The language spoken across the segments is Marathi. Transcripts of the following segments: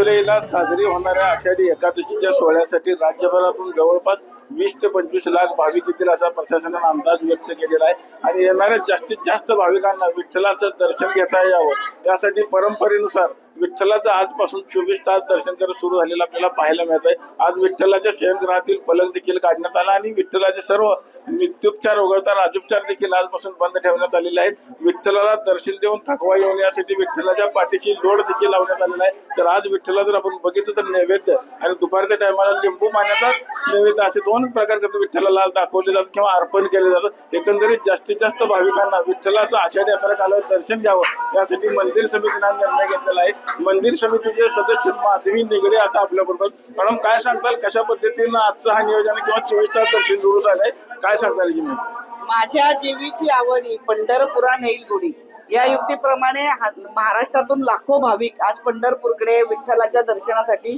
जुलैला साजरी होणाऱ्या आषाढी एकादशीच्या सोहळ्यासाठी राज्यभरातून जवळपास 20 ते 25 लाख भाविक येतील असा प्रशासनाने अंदाज व्यक्त केलेला आहे आणि येणाऱ्या जास्तीत जास्त भाविकांना विठ्ठलाचं दर्शन घेता यावं यासाठी परंपरेनुसार विठ्ठलाचं आजपासून 24 तास दर्शन करत सुरू झालेलं आपल्याला पाहायला मिळत आहे। आज विठ्ठलाच्या शयनगृहातील पलंग देखील काढण्यात आला आणि विठ्ठलाचे सर्व नित्योपचार वगळता राजोपचार देखील आजपासून बंद ठेवण्यात आलेले आहेत। विठ्ठलाला दर्शन देऊन थकवा येऊन यासाठी विठ्ठलाच्या पाठीशी लोड देखील लावण्यात आलेला आहे। तर आज विठ्ठला जर आपण बघितलं तर नैवेद्य आणि दुपारच्या टायमाला लिंबू पाण्याचा नैवेद्य असे दोन प्रकार विठ्ठलाला दाखवले जातात किंवा अर्पण केले जातात। एकंदरीत जास्तीत जास्त भाविकांना विठ्ठलाचं आषाढी यात्रा कालावधीत दर्शन घ्यावं यासाठी मंदिर समितीने निर्णय घेतलेला आहे। मंदिर समितीचे सदस्य माधवी निगडे आता आपल्या बरोबर। मॅडम काय सांगताल, कशा पद्धतीनं आजचं हा नियोजन किंवा 24 तास दर्शन सुरू झालंय, काय सांगताल की माझ्या जीवीची आवडी पंढरपुरा नेईल गुढी या युक्तीप्रमाणे महाराष्ट्रातून लाखो भाविक आज पंढरपूरकडे विठ्ठलाच्या दर्शनासाठी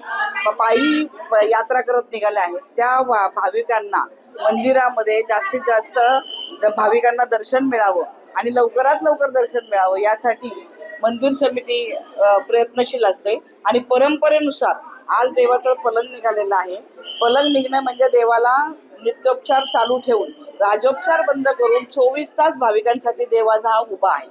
पायी यात्रा करत निघाले आहेत। त्या भाविकांना मंदिरामध्ये जास्तीत जास्त भाविकांना दर्शन मिळावं आणि लवकरात लवकर दर्शन मिळावं यासाठी मंदिर समिती प्रयत्नशील असते आणि परंपरेनुसार आज देवाचं पलंग निघालेलं आहे। पलंग निघणं म्हणजे देवाला नित्योपचार चालू ठेवून राजोपचार बंद करून 24 तास भाविकांसाठी देवाचा हा उभा आहे।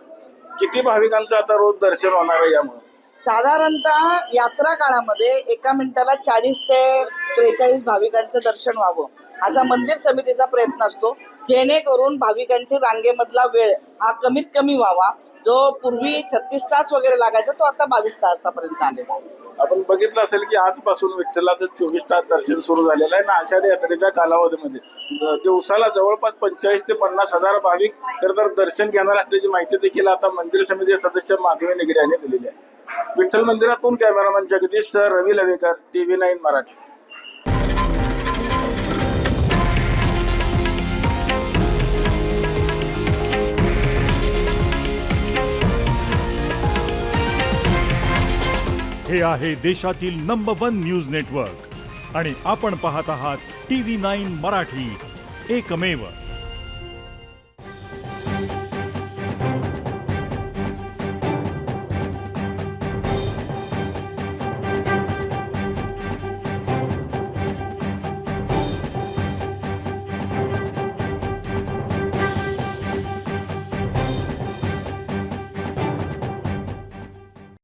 किती भाविकांचं आता रोज दर्शन होणार आहे यामुळे? साधारणतः यात्रा काळामध्ये एका मिनिटाला 40 ते 43 भाविकांचं दर्शन व्हावं असा मंदिर समितीचा प्रयत्न असतो, जेणेकरून भाविकांची रांगेमधला वेळ हा कमीत कमी व्हावा। जो पूर्वी 36 तास वगैरे लागायचा तो आता 22 तासापर्यंत आलेला आहे। आपण बघितलं असेल की आजपासून विठ्ठलाचं 24 तास दर्शन सुरू झालेलं आहे ना। आषाढी यात्रेच्या कालावधीमध्ये दिवसाला जवळपास 45 ते 50 हजार भाविक तर दर्शन घेणार असल्याची माहिती देखील आता मंदिर समिती सदस्य माधवी निगडे यांनी दिलेली आहे। विठ्ठल मंदिरातून कॅमेरामॅन जगदीश सर, रवी लवेकर, TV9 मराठी। हे आहे देशातील नंबर 1 न्यूज नेटवर्क आणि आपण पाहत आहात TV9 मराठी, एकमेव।